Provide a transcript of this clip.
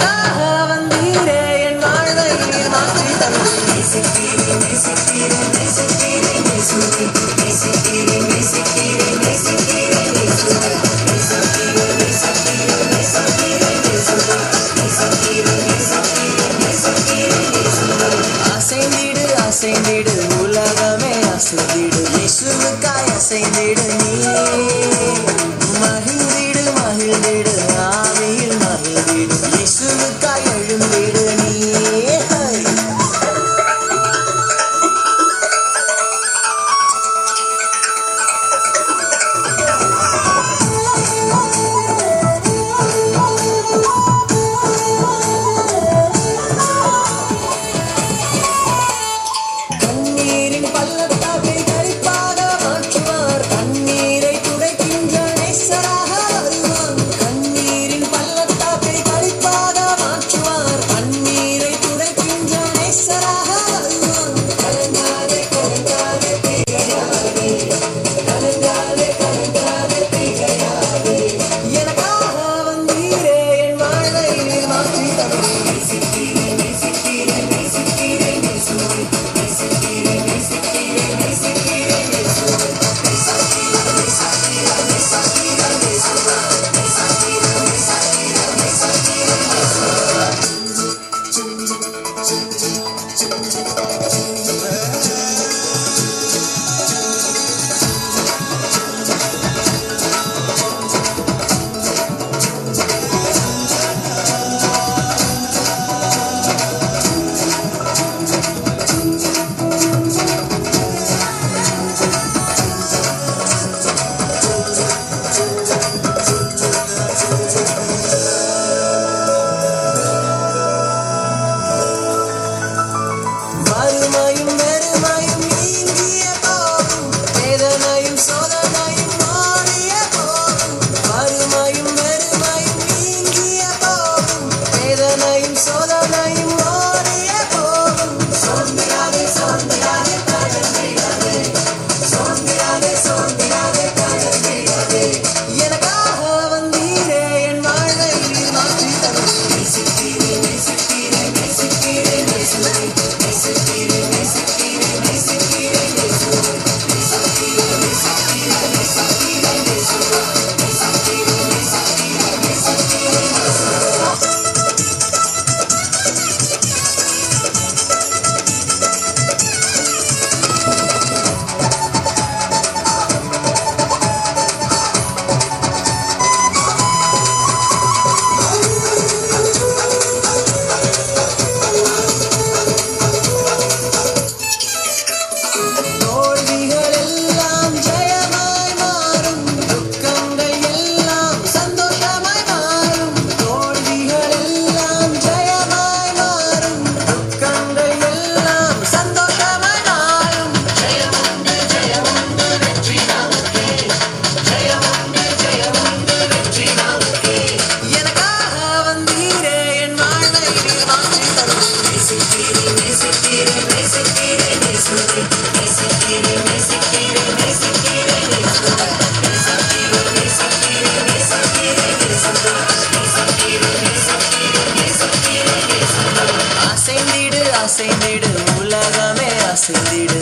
எனக்காக வந்தீரே என் வாழ்வை நீர் மாற்றி தந்தீர். நேசித்தீரே நேசித்தீரே நேசித்தீரே நேசுவே நேசித்தீரே நேசித்தீரே நேசித்தீரே நேசுவே நேசித்தீரே நேசித்தீரே நேசித்தீரே நேசுவே நேசித்தீரே நேசித்தீரே நேசித்தீரே நேசுவே. அசைந்திடு அசைந்திடு உலகமே அசைந்திடு இயேசுவுக்காய் அசைந்திடு நீ. மகிழ்ந்திடு மகிழ்ந்திடு ஆவியில் மகிழ்ந்திடு இயேசுவுக்காய் எழுந்திடு நீ. கண்ணீரின் பள்ளத்தாக்கை களிப்பாக மாற்றுவார். கண்ணீரை துடைக்கின்ற நேசராக வருவார். கண்ணீரின் பள்ளத்தாக்கை களிப்பாக மாற்றுவார். கண்ணீரை துடைக்கின்ற நேசராக வருவார். கலங்காதே கலங்காதே திகையாதே கலங்காதே கலங்காதே திகையாதே. எனக்காக வந்தீரே என் வாழ்வை நீர் மாற்றி தந்தீர். நேசித்தீரே நேசித்தீரே நேசித்தீரே நேசுவே நேசித்தீரே நேசித்தீரே நேசித்தீரே நேசுவே நேசித்தீரே நேசித்தீரே நேசித்தீரே நேசுவே நேசித்தீரே நேசித்தீரே நேசித்தீரே நேசுவே. வறுமையும் வெறுமையும் நீங்கிய போதும் வேதனையும் சோதனையும் மாறிய போதும். வறுமையும் வெறுமையும் நீங்கிய போதும் வேதனையும் சோதனையும் மாறிய போதும். சோர்ந்திராதே சோர்ந்திராதே கடந்திடாதே சோர்ந்திராதே சோர்ந்திராதே கடந்திடாதே. எனக்காக வந்தீரே என் வாழ்வை நீர் மாற்றி தந்தீர். நேசித்தீரே நேசித்தீரே நேசித்தீரே நேசுவே நேசித்தீரே நேசித்தீரே நேசித்தீரே நேசுவே நேசித்தீரே நேசித்தீரே நேசித்தீரே நேசுவே நேசித்தீரே நேசித்தீரே நேசித்தீரே நேசுவே. தோல்விகள் எல்லாம் ஜெயமாய் மாறும். துக்கங்கள் எல்லாம் சந்தோஷமாய் மாறும். தோல்விகள் எல்லாம் ஜெயமாய் மாறும். துக்கங்கள் எல்லாம் சந்தோஷமாய் மாறும். ஜெயமுண்டு ஜெயமுண்டு வெற்றி நமக்கே ஜெயமுண்டு ஜெயமுண்டு வெற்றி நமக்கே. எனக்காக வந்தீரே என் வாழ்வை நீர் மாற்றி தந்தீர். நேசித்தீரே நேசித்தீரே நேசித்தீரே நேசுவே நேசித்தீரே நேசித்தீரே நேசித்தீரே நேசுவே நேசித்தீரே நேசித்தீரே நேசித்தீரே நேசுவே நேசித்தீரே நேசித்தீரே நேசித்தீரே நேசுவே. அசைந்திடு அசைந்திடு உலகமே அசைந்திடு